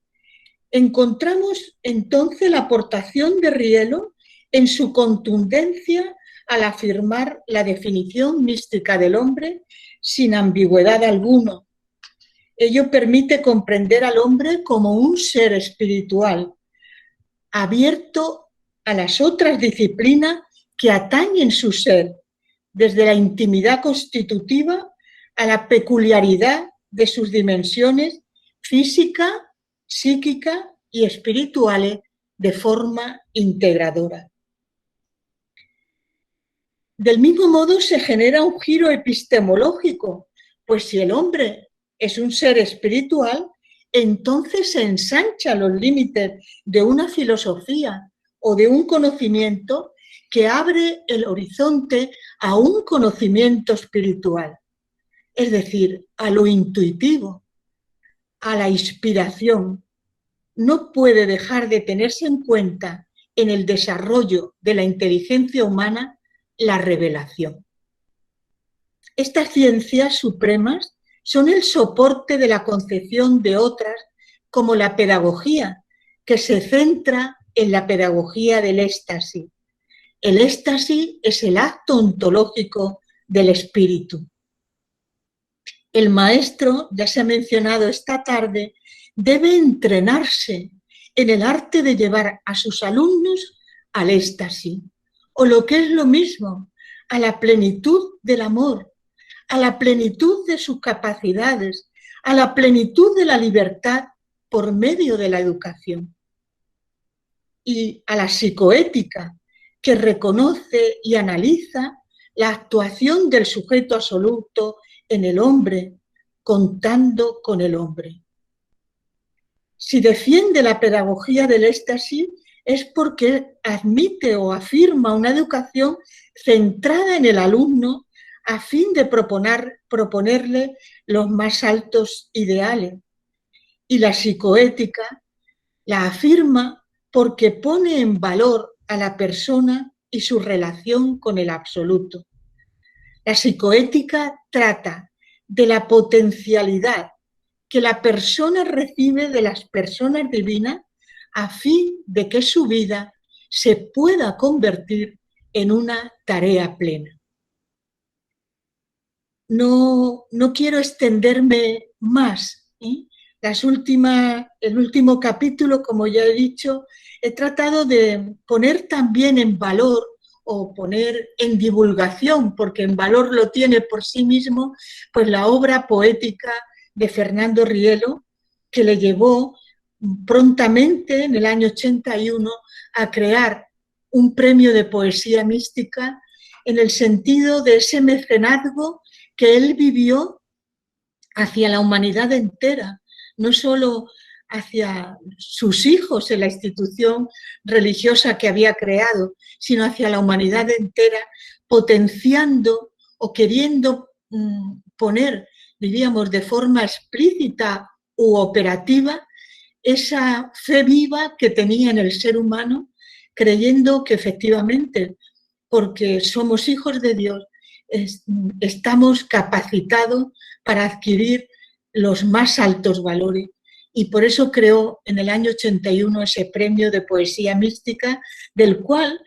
Encontramos entonces la aportación de Rielo en su contundencia al afirmar la definición mística del hombre sin ambigüedad alguna. Ello permite comprender al hombre como un ser espiritual, abierto a las otras disciplinas que atañen su ser, desde la intimidad constitutiva a la peculiaridad de sus dimensiones física, psíquica y espirituales de forma integradora. Del mismo modo se genera un giro epistemológico, pues si el hombre es un ser espiritual, entonces se ensanchan los límites de una filosofía o de un conocimiento que abre el horizonte a un conocimiento espiritual, es decir, a lo intuitivo, a la inspiración. No puede dejar de tenerse en cuenta en el desarrollo de la inteligencia humana la revelación. Estas ciencias supremas son el soporte de la concepción de otras, como la pedagogía, que se centra en la pedagogía del éxtasis. El éxtasis es el acto ontológico del espíritu. El maestro, ya se ha mencionado esta tarde, debe entrenarse en el arte de llevar a sus alumnos al éxtasis, o lo que es lo mismo, a la plenitud del amor, a la plenitud de sus capacidades, a la plenitud de la libertad por medio de la educación. Y a la psicoética, que reconoce y analiza la actuación del sujeto absoluto en el hombre, contando con el hombre. Si defiende la pedagogía del éxtasis, es porque admite o afirma una educación centrada en el alumno a fin de proponerle los más altos ideales. Y la psicoética la afirma porque pone en valor a la persona y su relación con el absoluto. La psicoética trata de la potencialidad que la persona recibe de las personas divinas a fin de que su vida se pueda convertir en una tarea plena. No quiero extenderme más, ¿eh? El último capítulo, como ya he dicho, he tratado de poner también en valor o poner en divulgación, porque en valor lo tiene por sí mismo, pues la obra poética de Fernando Rielo, que le llevó prontamente, en el año 81, a crear un premio de poesía mística en el sentido de ese mecenazgo que él vivió hacia la humanidad entera, no solo hacia sus hijos en la institución religiosa que había creado, sino hacia la humanidad entera, potenciando o queriendo poner, diríamos, de forma explícita u operativa, esa fe viva que tenía en el ser humano, creyendo que efectivamente, porque somos hijos de Dios, estamos capacitados para adquirir los más altos valores y por eso creó en el año 81 ese premio de poesía mística, del cual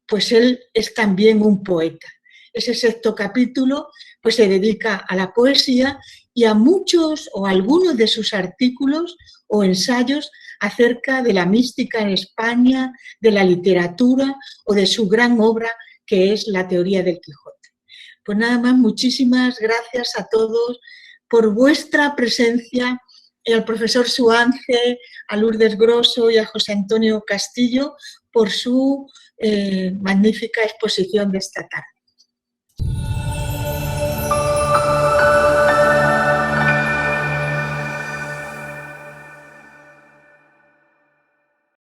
pues él es también un poeta. Ese sexto capítulo pues se dedica a la poesía y a muchos o algunos de sus artículos o ensayos acerca de la mística en España, de la literatura o de su gran obra que es La teoría del Quijote. Pues nada más, muchísimas gracias a todos por vuestra presencia, al profesor Suance, a Lourdes Grosso y a José Antonio Castillo por su magnífica exposición de esta tarde.